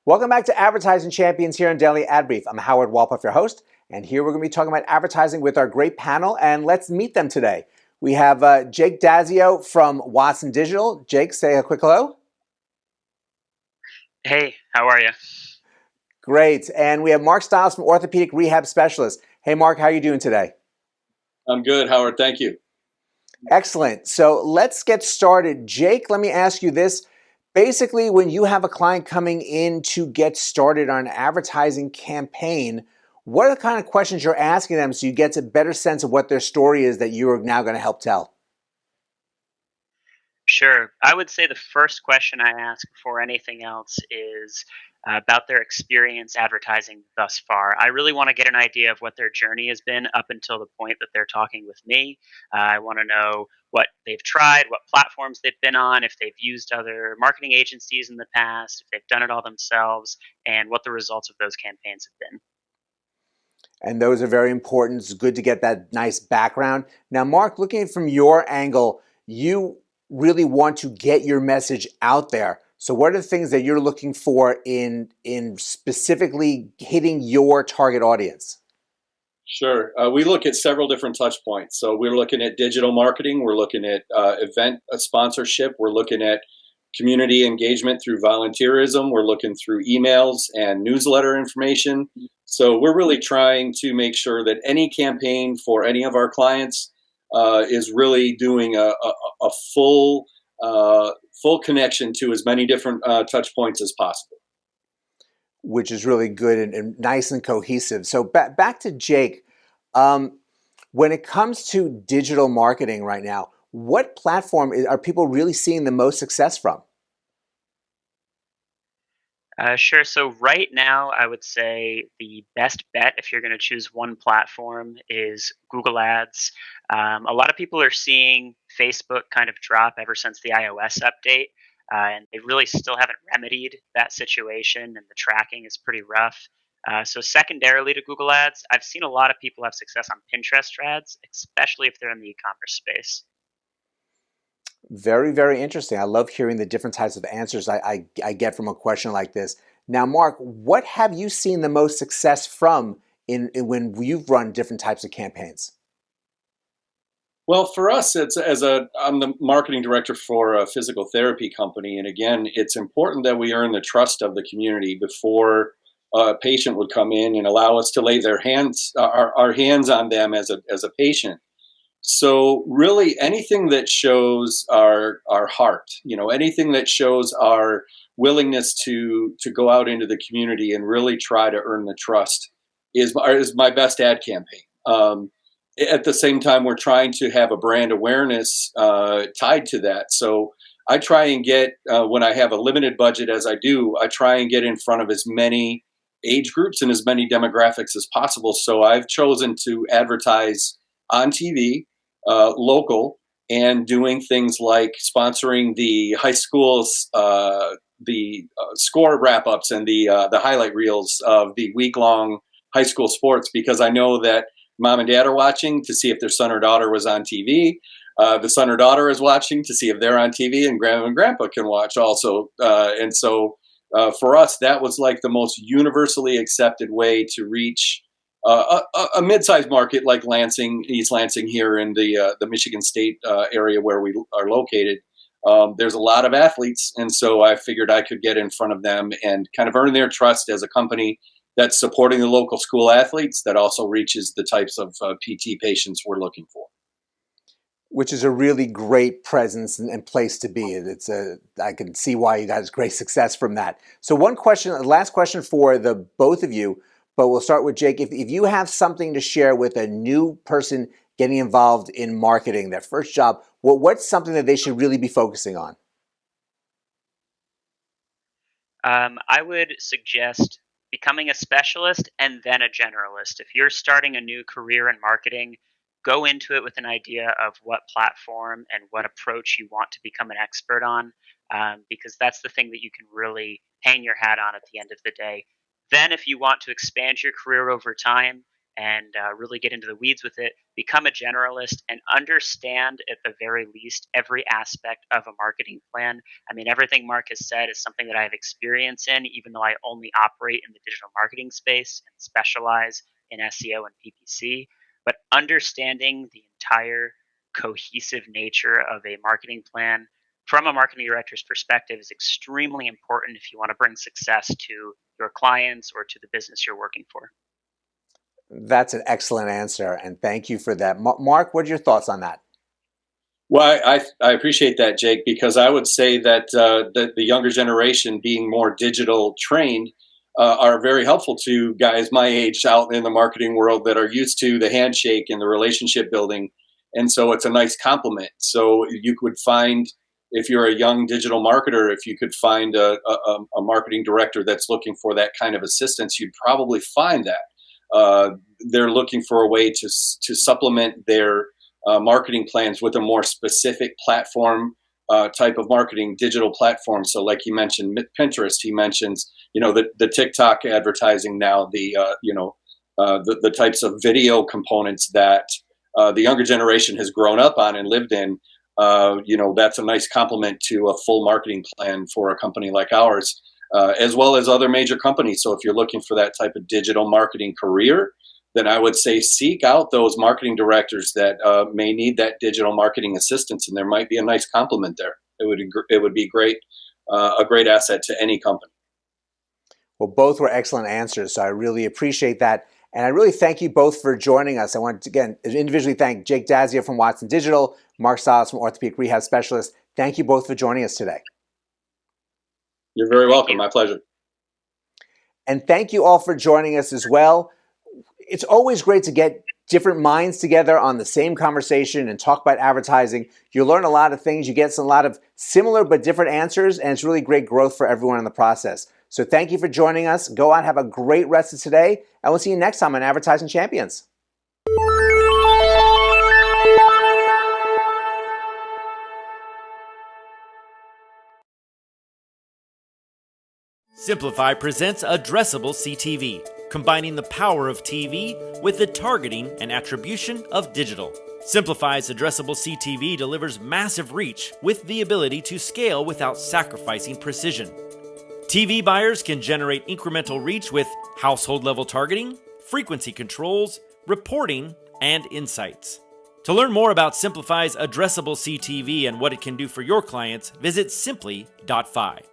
Welcome back to Advertising Champions here on Daily Ad Brief. I'm Howard Walpoff, your host, and here we're going to be talking about advertising with our great panel, and let's meet them today. We have Jacob Dazzeo from Watson Digital. Jake, say a quick hello. Hey, how are you? Great. And we have Mark Stiles from Orthopaedic Rehab Specialist. Hey, Mark, how are you doing today? I'm good, Howard. Thank you. Excellent. So let's get started. Jake, let me ask you this. Basically, when you have a client coming in to get started on an advertising campaign, what are the kind of questions you're asking them so you get a better sense of what their story is that you are now going to help tell? Sure. I would say the first question I ask before anything else is about their experience advertising thus far. I really want to get an idea of what their journey has been up until the point that they're talking with me. I want to know what they've tried, what platforms they've been on, if they've used other marketing agencies in the past, if they've done it all themselves, and what the results of those campaigns have been. And those are very important. It's good to get that nice background. Now, Mark, looking from your angle, you really want to get your message out there. So what are the things that you're looking for in specifically hitting your target audience? Sure. We look at several different touch points. So we're looking at digital marketing. We're looking at event sponsorship. We're looking at community engagement through volunteerism. We're looking through emails and newsletter information. So we're really trying to make sure that any campaign for any of our clients is really doing a full connection to as many different touch points as possible. Which is really good and nice and cohesive. So back to Jake. Um, when it comes to digital marketing right now, what platform are people really seeing the most success from? Sure. So right now, I would say the best bet if you're going to choose one platform is Google Ads. A lot of people are seeing Facebook kind of drop ever since the iOS update, and they really still haven't remedied that situation, and the tracking is pretty rough. So secondarily to Google Ads, I've seen a lot of people have success on Pinterest ads, especially if they're in the e-commerce space. Very, very interesting. I love hearing the different types of answers I get from a question like this. Now, Mark, what have you seen the most success from in when you've run different types of campaigns? Well, for us, I'm the marketing director for a physical therapy company, and again, it's important that we earn the trust of the community before a patient would come in and allow us to lay our hands on them as a patient. So really anything that shows our heart, anything that shows our willingness to go out into the community and really try to earn the trust is my best ad campaign. At the same time, we're trying to have a brand awareness tied to that. So I try and get, when I have a limited budget as I do, I try and get in front of as many age groups and as many demographics as possible. So I've chosen to advertise on TV, local, and doing things like sponsoring the high schools, score wrap ups and the highlight reels of the week long high school sports, because I know that mom and dad are watching to see if their son or daughter was on TV. The son or daughter is watching to see if they're on TV, and grandma and grandpa can watch also. And so for us, that was like the most universally accepted way to reach a mid-sized market like Lansing, East Lansing, here in the Michigan State area where we are located. There's a lot of athletes, and so I figured I could get in front of them and kind of earn their trust as a company that's supporting the local school athletes that also reaches the types of PT patients we're looking for. Which is a really great presence and place to be. I can see why you guys great success from that. So one question, last question for the both of you, but we'll start with Jake. If you have something to share with a new person getting involved in marketing, their first job, what's something that they should really be focusing on? I would suggest becoming a specialist and then a generalist. If you're starting a new career in marketing, go into it with an idea of what platform and what approach you want to become an expert on, because that's the thing that you can really hang your hat on at the end of the day. Then, if you want to expand your career over time, and really get into the weeds with it, become a generalist, and understand at the very least every aspect of a marketing plan. I mean, everything Mark has said is something that I have experience in, even though I only operate in the digital marketing space and specialize in SEO and PPC. But understanding the entire cohesive nature of a marketing plan from a marketing director's perspective is extremely important if you want to bring success to your clients or to the business you're working for. That's an excellent answer, and thank you for that. Mark, what are your thoughts on that? Well, I appreciate that, Jake, because I would say that the younger generation, being more digital trained, are very helpful to guys my age out in the marketing world that are used to the handshake and the relationship building. And so it's a nice compliment. So you could find, if you're a young digital marketer, if you could find a marketing director that's looking for that kind of assistance, you'd probably find that. They're looking for a way to supplement their marketing plans with a more specific platform type of marketing, digital platform. So, like you mentioned, Pinterest. He mentions, the TikTok advertising now, the types of video components that the younger generation has grown up on and lived in. That's a nice complement to a full marketing plan for a company like ours, as well as other major companies. So if you're looking for that type of digital marketing career, then I would say seek out those marketing directors that may need that digital marketing assistance, and there might be a nice complement there. It would be great, a great asset to any company. Well, both were excellent answers, so I really appreciate that. And I really thank you both for joining us. I want to, again, individually thank Jake Dazzeo from Watson Digital, Mark Stiles from Orthopaedic Rehab Specialist. Thank you both for joining us today. You're very welcome. My pleasure. And thank you all for joining us as well. It's always great to get different minds together on the same conversation and talk about advertising. You learn a lot of things. You get a lot of similar but different answers, and it's really great growth for everyone in the process. So thank you for joining us. Go out, have a great rest of today, and we'll see you next time on Advertising Champions. Simplify presents Addressable CTV, combining the power of TV with the targeting and attribution of digital. Simplify's Addressable CTV delivers massive reach with the ability to scale without sacrificing precision. TV buyers can generate incremental reach with household-level targeting, frequency controls, reporting, and insights. To learn more about Simplify's Addressable CTV and what it can do for your clients, visit simply.fi.